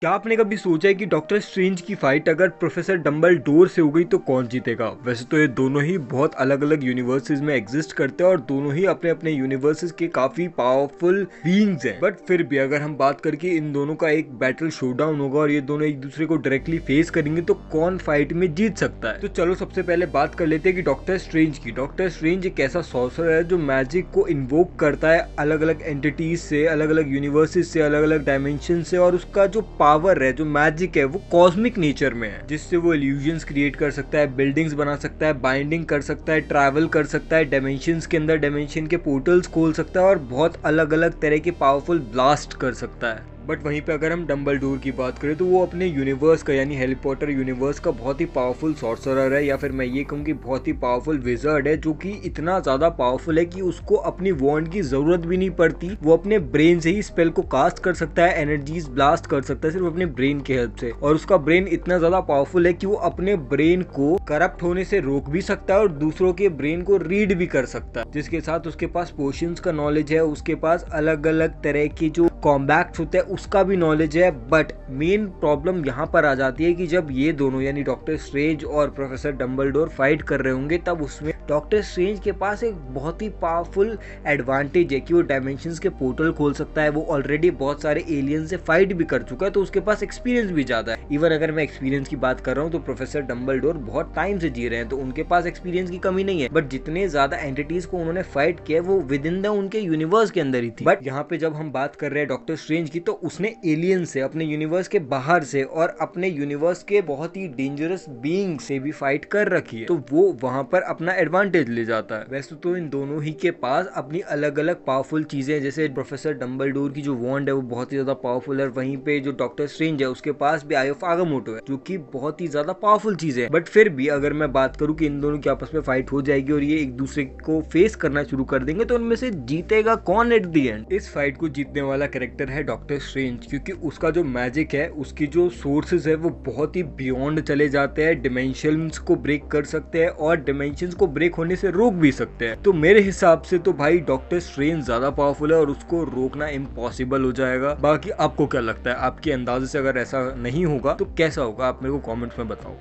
क्या आपने कभी सोचा है कि डॉक्टर स्ट्रेंज की फाइट अगर प्रोफेसर डंबलडोर से हो गई तो कौन जीतेगा? वैसे तो ये दोनों ही बहुत अलग अलग यूनिवर्सेस में एग्जिस्ट करते हैं और दोनों ही अपने अपने यूनिवर्सेस के काफी पावरफुल बीइंग्स हैं। बट फिर भी अगर हम बात करके इन दोनों का एक बैटल शोडाउन होगा और ये दोनों एक दूसरे को डायरेक्टली फेस करेंगे तो कौन फाइट में जीत सकता है? तो चलो सबसे पहले बात कर लेते हैं कि डॉक्टर स्ट्रेंज की। डॉक्टर स्ट्रेंज एक ऐसा सॉर्सरर है जो मैजिक को इन्वोक करता है अलग अलग एंटिटीज से, अलग अलग यूनिवर्सेस से, अलग अलग डायमेंशन से, और उसका जो पावर है, जो मैजिक है, वो कॉस्मिक नेचर में है, जिससे वो इल्यूजन्स क्रिएट कर सकता है, बिल्डिंग्स बना सकता है, बाइंडिंग कर सकता है, ट्रैवल कर सकता है, डायमेंशंस के अंदर डायमेंशन के पोर्टल्स खोल सकता है और बहुत अलग अलग तरह के पावरफुल ब्लास्ट कर सकता है। बट वहीं पे अगर हम डंबलडोर की बात करें तो वो अपने यूनिवर्स का यानी हैरी पॉटर यूनिवर्स का बहुत ही पावरफुल सॉर्सरर है, या फिर मैं ये कहूँ कि बहुत ही पावरफुल विजर्ड है, जो कि इतना ज्यादा पावरफुल है कि उसको अपनी वॉन्ड की जरूरत भी नहीं पड़ती। वो अपने ब्रेन से ही स्पेल को कास्ट कर सकता है, एनर्जीज ब्लास्ट कर सकता है सिर्फ अपने ब्रेन के हेल्प से। और उसका ब्रेन इतना ज्यादा पावरफुल है कि वो अपने ब्रेन को करप्ट होने से रोक भी सकता है और दूसरों के ब्रेन को रीड भी कर सकता है। जिसके साथ उसके पास पोशंस का नॉलेज है, उसके पास अलग अलग तरह की जो कॉम्बैक्ट होते हैं उसका भी नॉलेज है। बट मेन प्रॉब्लम यहाँ पर आ जाती है कि जब ये दोनों यानी डॉक्टर स्ट्रेंज और प्रोफेसर डंबलडोर फाइट कर रहे होंगे तब उसमें डॉक्टर स्ट्रेंज के पास एक बहुत ही पावरफुल एडवांटेज है कि वो डायमेंशंस के पोर्टल खोल सकता है। वो ऑलरेडी बहुत सारे एलियन से फाइट भी कर चुका है तो उसके पास एक्सपीरियंस भी ज्यादा है। इवन अगर मैं एक्सपीरियंस की बात कर रहा हूँ तो प्रोफेसर डंबलडोर बहुत टाइम से जी रहे हैं तो उनके पास एक्सपीरियंस की कमी नहीं है। बट जितने ज्यादा एंटिटीज को उन्होंने फाइट किया वो विद इन द उनके यूनिवर्स के अंदर ही थी। बट यहाँ पे जब हम बात कर रहे हैं डॉक्टर स्ट्रेंज की तो उसने एलियन से, अपने यूनिवर्स के बाहर से और अपने यूनिवर्स के बहुत ही डेंजरस बीइंग से भी फाइट कर रखी है, तो वो वहां पर अपना एडवांटेज ले जाता है। वैसे तो इन दोनों ही के पास अपनी अलग अलग पावरफुल चीजें, जैसे प्रोफेसर डंबलडोर की जो वॉन्ड है वो बहुत ही ज्यादा पावरफुल है, वहीं पे जो डॉक्टर स्ट्रेंज है उसके पास भी आई ऑफ आगामोटो है जो कि बहुत ही ज्यादा पावरफुल चीज है। बट फिर भी अगर मैं बात करूं कि इन दोनों की आपस में फाइट हो जाएगी और ये एक दूसरे को फेस करना शुरू कर देंगे तो उनमें से जीतेगा कौन एट द एंड? इस फाइट को जीतने वाला कैरेक्टर है डॉक्टर स्ट्रेंज, क्योंकि उसका जो मैजिक है, उसकी जो सोर्सेज है वो बहुत ही बियॉन्ड चले जाते हैं, डिमेंशंस को ब्रेक कर सकते हैं और डिमेंशंस को ब्रेक होने से रोक भी सकते हैं। तो मेरे हिसाब से तो भाई डॉक्टर स्ट्रेंज ज्यादा पावरफुल है और उसको रोकना इम्पॉसिबल हो जाएगा। बाकी आपको क्या लगता है? आपके अंदाजे से अगर ऐसा नहीं होगा तो कैसा होगा? आप मेरे को कमेंट्स में बताओ।